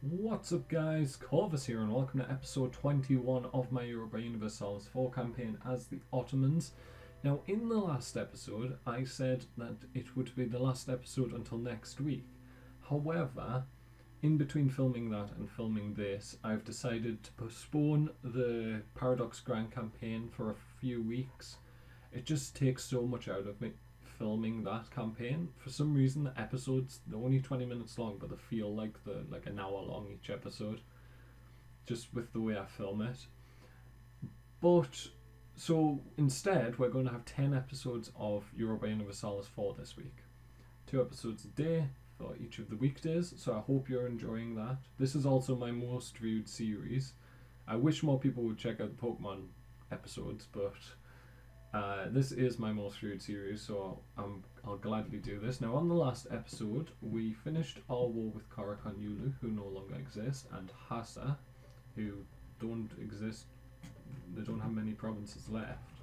What's up guys, Corvus here and welcome to episode 21 of my Europa Universalis 4 campaign as the Ottomans. Now in the last episode I said that it would be the last episode until next week. However, in between filming that and filming this, I've decided to postpone the Paradox Grand campaign for a few weeks. It just takes so much out of me filming that campaign. For some reason the episodes, they're only 20 minutes long, but they feel like they're like an hour long each episode, just with the way I film it. But so instead we're going to have 10 episodes of Europa Universalis 4 this week. 2 episodes a day for each of the weekdays, so I hope you're enjoying that. This is also my most viewed series. I wish more people would check out the Pokemon episodes, but this is my most viewed series, so I'll gladly do this. Now, on the last episode, we finished our war with Karakan Yulu, who no longer exists, and Hassa, who don't exist. They don't have many provinces left.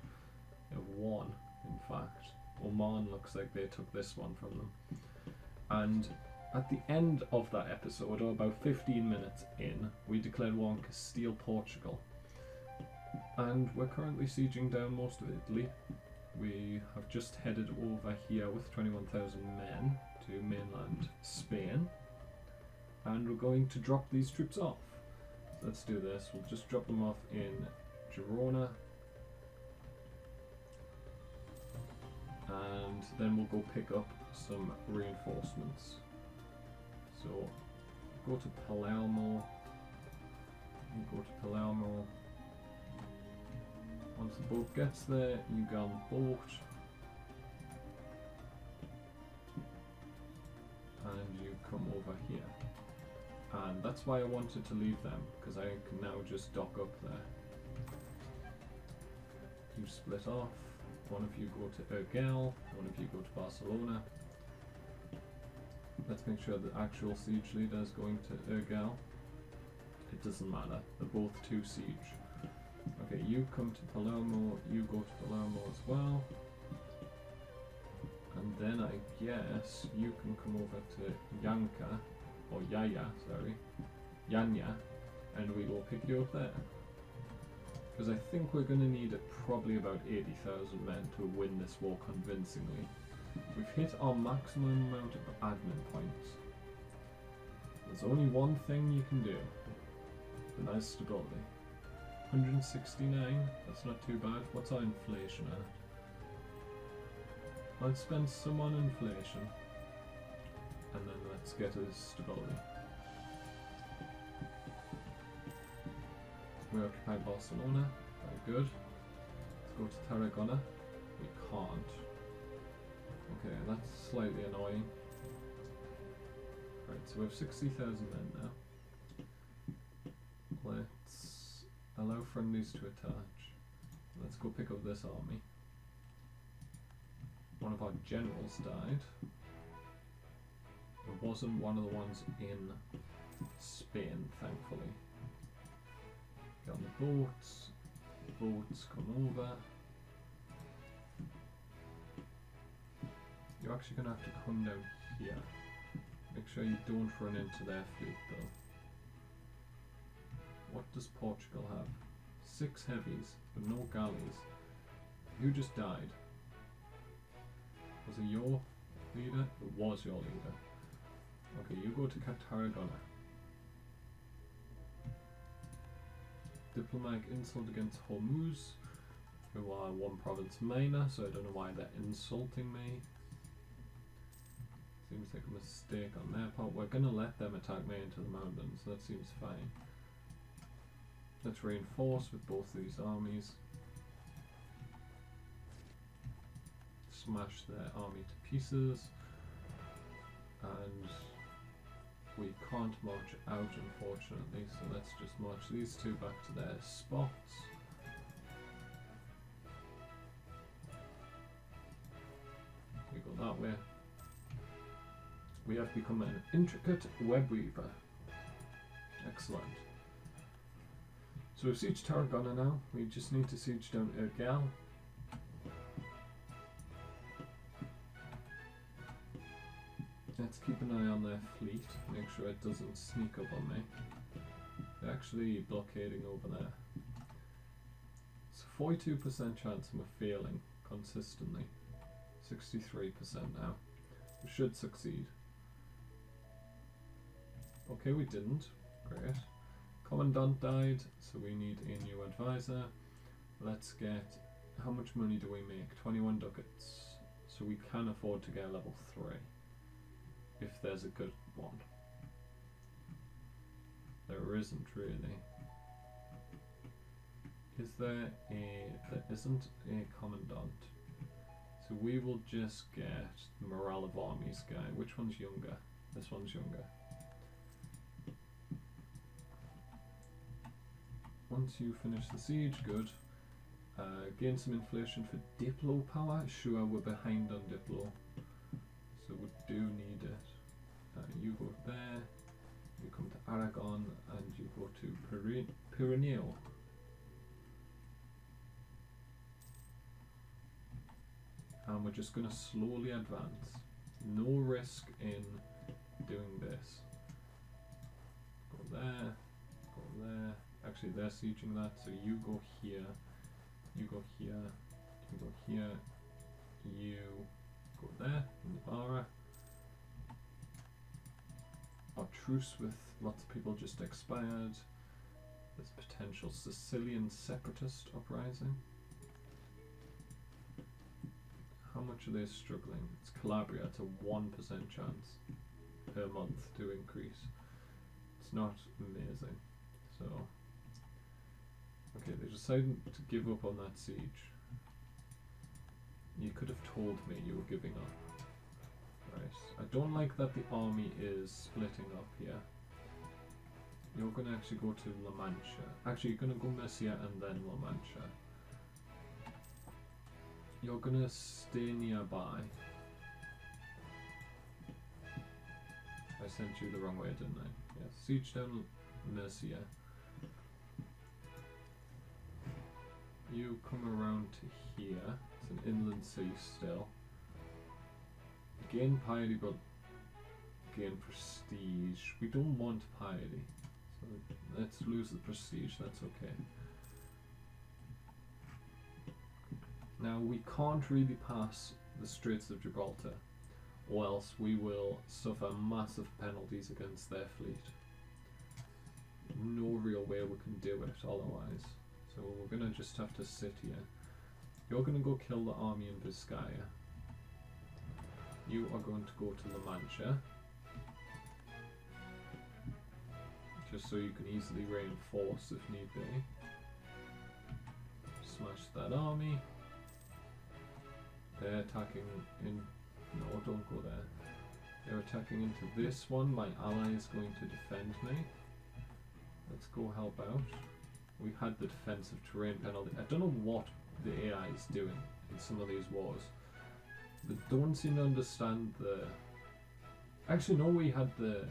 They have one, in fact. Oman looks like they took this one from them. And at the end of that episode, or about 15 minutes in, we declared war on Castile, Portugal. And we're currently sieging down most of Italy. We have just headed over here with 21,000 men to mainland Spain, and we're going to drop these troops off. So let's do this. We'll just drop them off in Girona, and then we'll go pick up some reinforcements. So go to Palermo. We'll go to Palermo. Once the boat gets there, you go on the boat and you come over here. And that's why I wanted to leave them, because I can now just dock up there. You split off. One of you go to Urgell, one of you go to Barcelona. Let's make sure the actual siege leader is going to Urgell. It doesn't matter, they're both 2 siege. Okay, you come to Palermo, you go to Palermo as well. And then I guess you can come over to Yanka, or Yaya, sorry, Yanya, and we will pick you up there. Because I think we're going to need probably about 80,000 men to win this war convincingly. We've hit our maximum amount of admin points. There's only one thing you can do. The nice stability. 169, that's not too bad. What's our inflation at? Let's spend some on inflation, and then let's get us stability. We occupy Barcelona, very good. Let's go to Tarragona. We can't. Okay, that's slightly annoying. Right, so we have 60,000 men now. Let's allow friendlies to attach. Let's go pick up this army. One of our generals died. It wasn't one of the ones in Spain, thankfully. Get on the boats. The boats come over. You're actually going to have to come down here. Make sure you don't run into their fleet though. What does Portugal have? 6 heavies, but no galleys. Who just died? Was it your leader? It was your leader. Okay, you go to Tarragona. Diplomatic insult against Hormuz, who are 1 province minor, so I don't know why they're insulting me. Seems like a mistake on their part. We're gonna let them attack me into the mountains, that seems fine. Let's reinforce with both these armies. Smash their army to pieces. And we can't march out, unfortunately, so let's just march these 2 back to their spots. We go that way. We have become an intricate web weaver. Excellent. So we've sieged Tarragona now. We just need to siege down Urgell. Let's keep an eye on their fleet, make sure it doesn't sneak up on me. They're actually blockading over there. It's a 42% chance of failing consistently. 63% now. We should succeed. Okay, we didn't. Great. Commandant died, so we need a new advisor. Let's get... How much money do we make? 21 ducats. So we can afford to get level 3. If there's a good one. There isn't really. Is there a... There isn't a commandant. So we will just get the morale of armies guy. Which one's younger? This one's younger. Once you finish the siege, good. Gain some inflation for Diplo power. Sure, we're behind on Diplo, so we do need it. You go there, you come to Aragon, and you go to Pyreneo. And we're just going to slowly advance. No risk in doing this. Go there, go there. Actually, they're sieging that, so you go here, you go here, you go here, you go there, in Navarra. Our truce with lots of people just expired. There's potential Sicilian separatist uprising. How much are they struggling? It's Calabria, it's a 1% chance per month to increase. It's not amazing, so... Okay, they decided to give up on that siege. You could have told me you were giving up. Right. I don't like that the army is splitting up here. You're going to actually go to La Mancha. Actually, you're going to go Murcia and then La Mancha. You're going to stay nearby. I sent you the wrong way, didn't I? Yeah, siege down Murcia. You come around to here. It's an inland sea still. Gain piety, but gain prestige. We don't want piety, so let's lose the prestige. That's okay. Now we can't really pass the Straits of Gibraltar, or else we will suffer massive penalties against their fleet. No real way we can do it otherwise. So we're gonna just have to sit here. You're gonna go kill the army in Vizcaya. You are going to go to La Mancha. Just so you can easily reinforce if need be. Smash that army. They're attacking in... No, don't go there. They're attacking into this one. My ally is going to defend me. Let's go help out. We had the defensive terrain penalty. I don't know what the AI is doing in some of these wars. They don't seem to understand the... Actually, no, we had the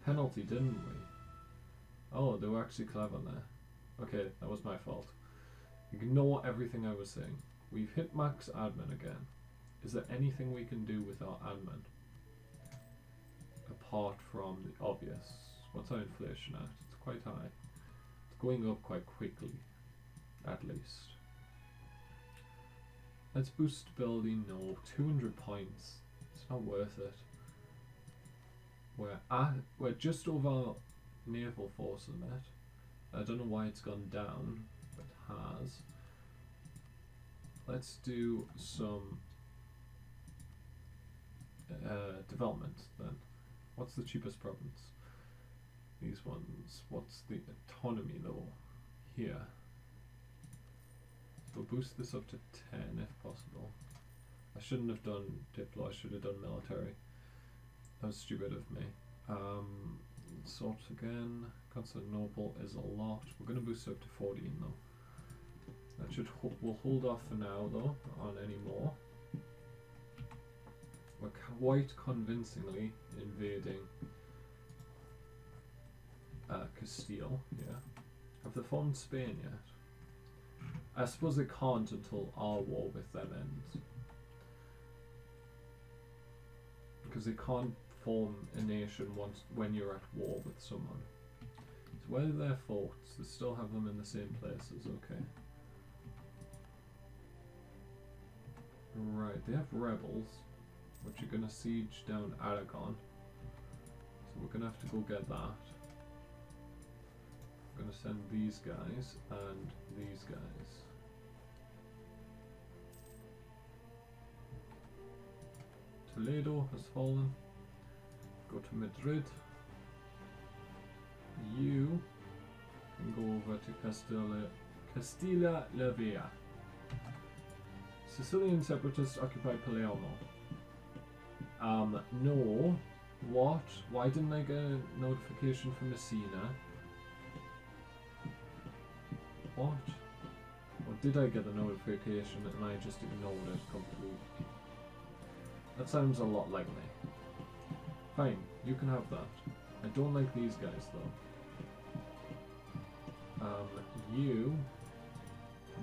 penalty, didn't we? Oh, they were actually clever there. Okay, that was my fault. Ignore everything I was saying. We've hit max admin again. Is there anything we can do with our admin? Apart from the obvious. What's our inflation at? It's quite high. Going up quite quickly, at least. Let's boost building. No, 200 points. It's not worth it. We're just over naval force limit. I don't know why it's gone down, but it has. Let's do some development then. What's the cheapest province? These ones. What's the autonomy though? Here. So boost this up to 10 if possible. I shouldn't have done Diplo, I should have done military. That was stupid of me. Sort again. Constantinople is a lot. We're going to boost it up to 14 though. That should we'll hold off for now though on any more. We're quite convincingly invading Castile, yeah. Have they formed Spain yet? I suppose they can't until our war with them ends. Because they can't form a nation when you're at war with someone. So where they're forts, they still have them in the same places, okay. Right, they have rebels, which are going to siege down Aragon. So we're going to have to go get that. I'm going to send these guys and these guys. Toledo has fallen. Go to Madrid. You can go over to Castilla-La Vella. Sicilian separatists occupy Palermo. No. What? Why didn't I get a notification from Messina? What? Or did I get the notification and I just ignored it completely? That sounds a lot like me. Fine, you can have that. I don't like these guys though. You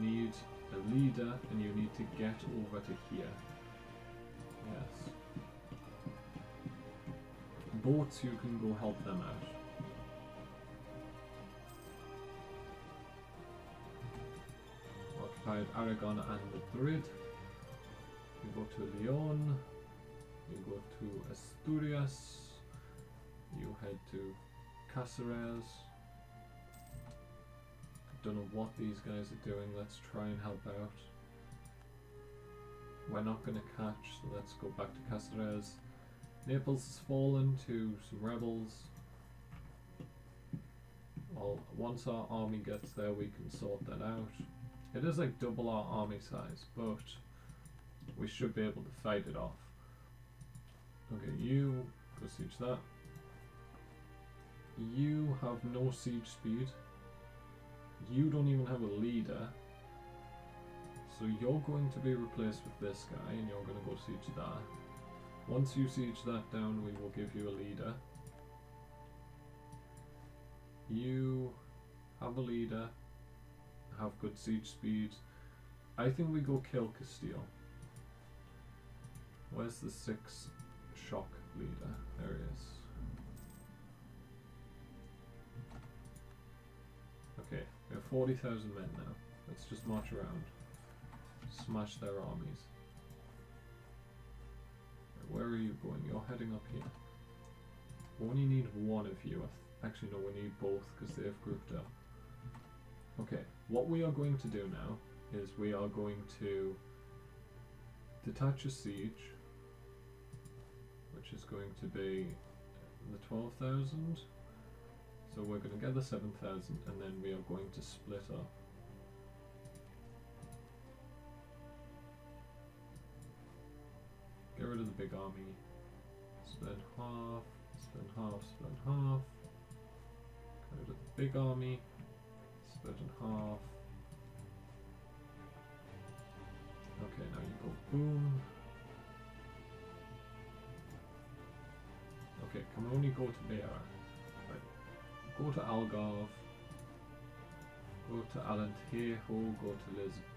need a leader and you need to get over to here. Yes. Boats, you can go help them out. Occupied Aragon and Madrid. You go to Leon. You go to Asturias. You head to Cáceres. Don't know what these guys are doing. Let's try and help out. We're not going to catch, so let's go back to Cáceres. Naples has fallen to some rebels. Well, once our army gets there, we can sort that out. It is like double our army size, but we should be able to fight it off. Okay, you go siege that. You have no siege speed. You don't even have a leader. So you're going to be replaced with this guy and you're going to go siege that. Once you siege that down, we will give you a leader. You have a leader, have good siege speed. I think we go kill Castile. Where's the 6 shock leader? There he is. Okay, we have 40,000 men now. Let's just march around. Smash their armies. Where are you going? You're heading up here. We only need one of you. Actually, no, we need both because they have grouped up. Okay, what we are going to do now is we are going to detach a siege, which is going to be the 12,000. So we're going to get the 7,000 and then we are going to split up. Get rid of the big army. Split half, split half, split half. Get rid of the big army. Split in half. Okay, now you go boom. Okay, can only go to Beira. Go to Algarve, go to Alentejo, go to Lisbon,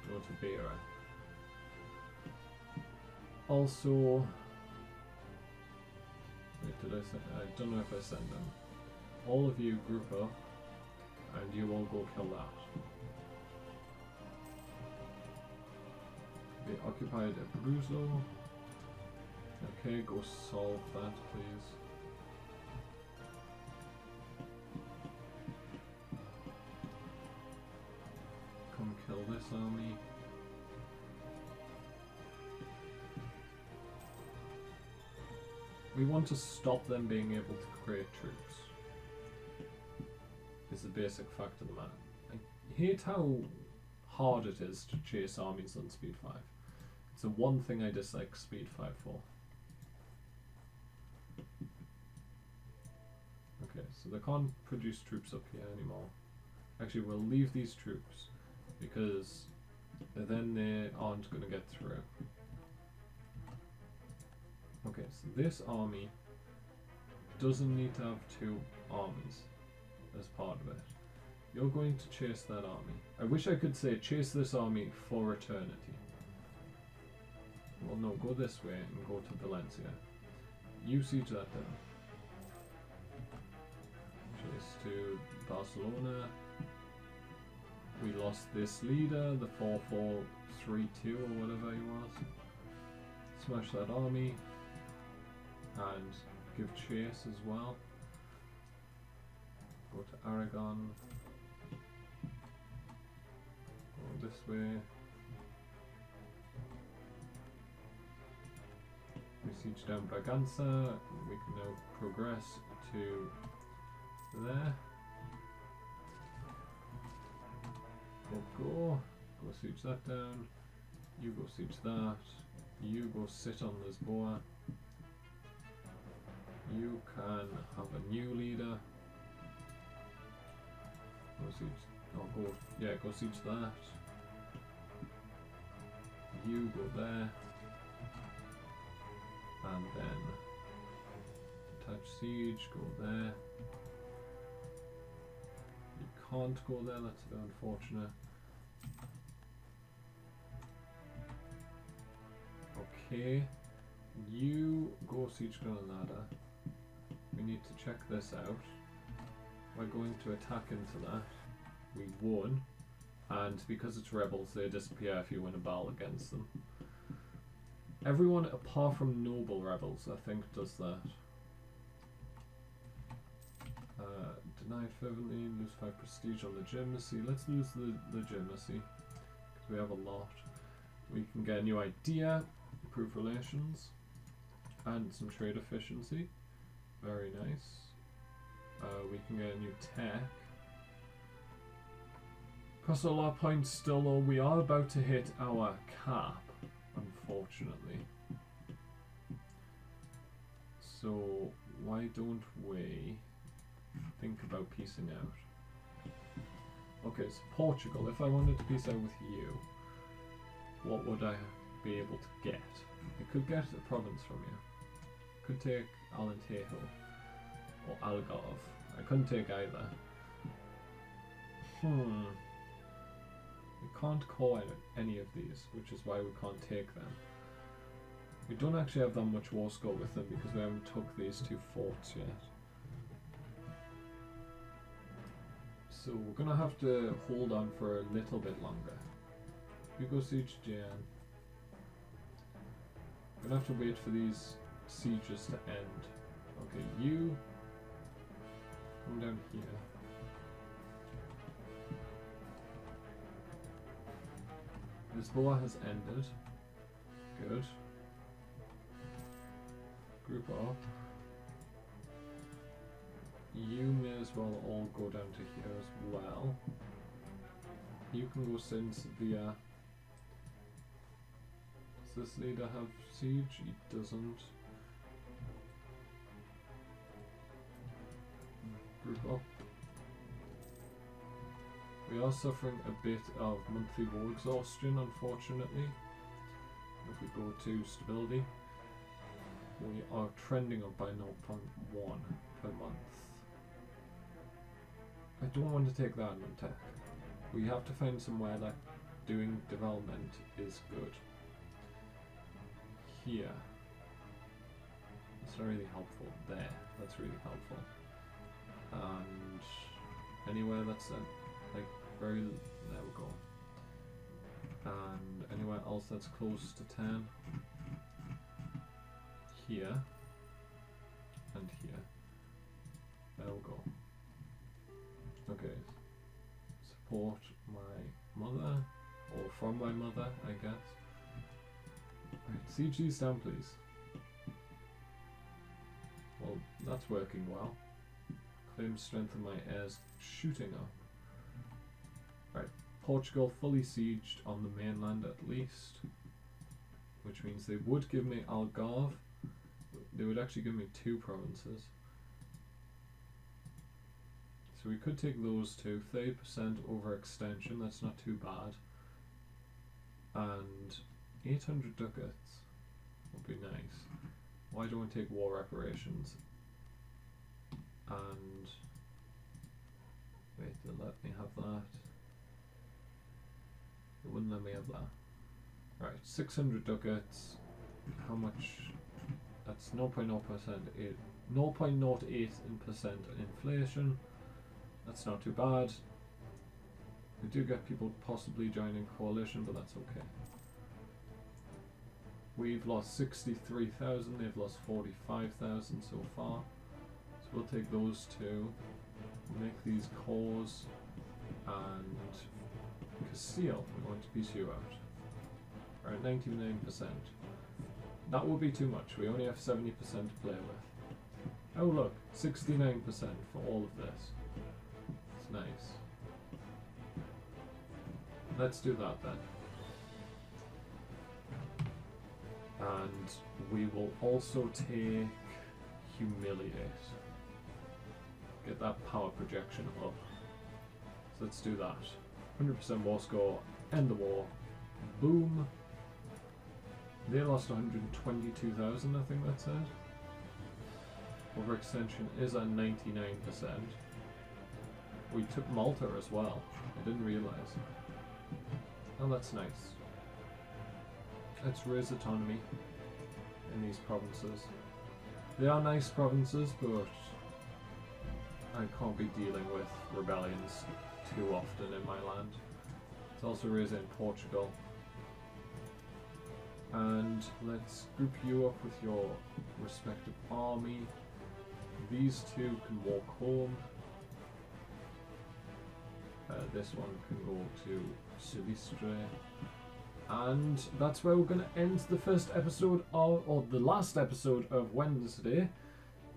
go to Beira. Also, wait, did I send? I don't know if I send them. All of you group up, and you all go kill that. They occupied Abruzzo. Okay, go solve that, please. Kill this army. We want to stop them being able to create troops. Is the basic fact of the matter. I hate how hard it is to chase armies on speed 5. It's the one thing I dislike speed 5 for. Okay, so they can't produce troops up here anymore. Actually, we'll leave these troops because then they aren't going to get through. Okay, so this army doesn't need to have 2 armies as part of it. You're going to chase that army. I wish I could say chase this army for eternity. Well, no, go this way and go to Valencia. You siege that down. Chase to Barcelona. We lost this leader, the 4432 or whatever he was. Smash that army and give chase as well. Go to Aragon. Go this way. We siege down Braganza. We can now progress to there. Go siege that down. You go siege that. You go sit on Lisboa. You can have a new leader. Go siege. Go siege that. You go there. And then attach siege, go there. You can't go there, that's a bit unfortunate. Okay, you go siege Granada. We need to check this out. We're going to attack into that. We won, and because it's rebels, they disappear if you win a battle against them. Everyone apart from noble rebels, I think, does that. Denied fervently, lose 5 prestige on legitimacy. Let's lose the legitimacy, because we have a lot. We can get a new idea, improve relations, and some trade efficiency. Very nice. We can get a new tech. Cost a lot of points still, though. We are about to hit our cap, unfortunately. So why don't we think about piecing out? Okay, so Portugal, if I wanted to piece out with you, what would I be able to get? I could get a province from you. Could take Alentejo or Algarve. I couldn't take either. We can't call any of these, which is why we can't take them. We don't actually have that much war score with them because we haven't took these 2 forts yet. So we're gonna have to hold on for a little bit longer. You go siege Jan. We're gonna have to wait for these sieges to end. Okay, you come down here. Lisboa has ended. Good. Group up. You may as well all go down to here as well. You can go send Sevilla. Does this leader have siege? He doesn't. Group up. We are suffering a bit of monthly war exhaustion, unfortunately. If we go to stability, we are trending up by 0.1 per month. I don't want to take that on tech. We have to find somewhere that doing development is good. Here. That's not really helpful. There. That's really helpful. And anywhere that's like very, there we go. And anywhere else that's close to 10. Here. And here. There we go. Okay. Support my mother, or from my mother, I guess. Right, siege these down, please. Well, that's working well. Claim strength of my heirs shooting up. Right, Portugal fully sieged on the mainland at least, which means they would give me Algarve. They would actually give me 2 provinces. So we could take those 2, 30% overextension, that's not too bad. And 800 ducats would be nice. Why don't we take war reparations? And wait, they let me have that. They wouldn't let me have that. Right, 600 ducats. How much That's 0.08% inflation. That's not too bad. We do get people possibly joining coalition, but that's okay. We've lost 63,000, they've lost 45,000 so far. So we'll take those two, make these cores, and Castile, we're going to piece you out. We're at 99%. That would be too much, we only have 70% to play with. Oh look, 69% for all of this. It's nice. Let's do that then. And we will also take Humiliate. Get that power projection up. So let's do that. 100% war score, end the war. Boom. They lost 122,000, I think that said. Overextension is at 99%. We took Malta as well. I didn't realise. Oh, that's nice. Let's raise autonomy in these provinces. They are nice provinces, but I can't be dealing with rebellions too often in my land. Let's also raise in Portugal. And let's group you up with your respective army. These two can walk home. This one can go to Silistre. And that's where we're going to end the first episode of, or the last episode of Wednesday.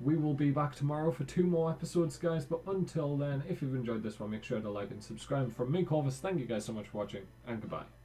We will be back tomorrow for 2 more episodes, guys. But until then, if you've enjoyed this one, make sure to like and subscribe. From me, Corvus, thank you guys so much for watching, and goodbye.